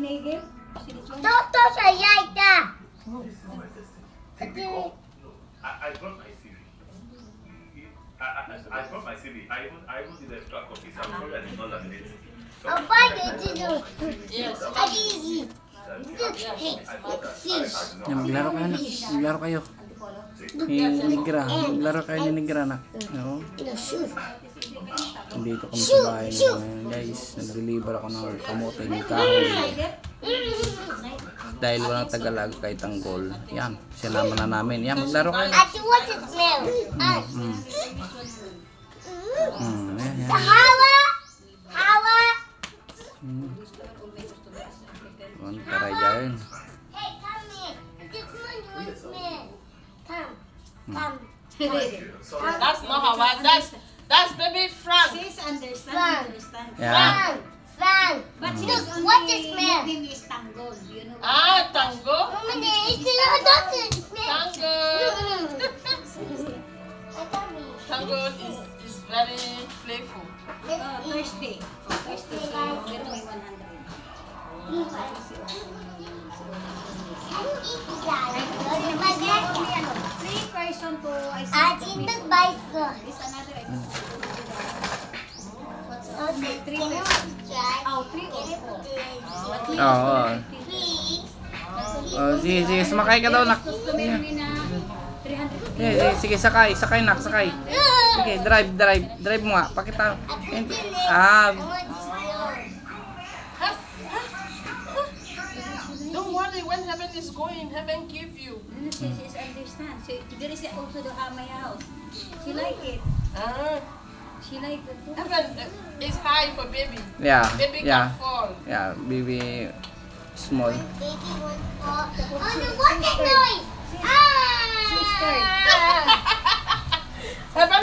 Nagel? Toto sa yaya. I brought my CV. I brought my CV. I even did extra copies. I'm sorry I did not laminate it. I'll find it to do. Yes. I easy. Yan, maglaro kayo na. Maglaro kayo. Ni Negra. Maglaro kayo ni Negra na. Oo. Dito kami sa bahay ngayon guys. Nag-deliver ako ng kamote ng kahoy. Dahil walang Tagalog kay Tanggol. Yan, sinama na namin. Yan, maglaro kayo na. Ate, what's it smell? Yan. Sa hawa! Hawa! Taray dyan. Hey, come here. Ate, come on, you want smell? Come. Come. That's not how that's baby Frank. She's Frank. understand. Yan. Frank. But Look, she's what only is smell? name is Tanggol. You know. Ah, tango. Mama, it's not smell. Tango. Tango is very playful. Thursday. Thursday, so you get my 100. Three person to I Ate, nag-bike ko. This another What's Okay, okay, three can you person. try? Oh, three or four. Oo. Please. Oh, sige, sumakay ka daw nak. Customer ni na 300. Sige, sakay nak, sakay. Sige, drive mo nga. Pakita. I want this one. Don't worry, when heaven is going, heaven give you. She understand. So there is also the my house. She like it. Ah, She like it too. heaven is high for baby. Yeah, Baby yeah. can fall. Yeah, baby small. Baby wants to. Oh, the water noise! Ah!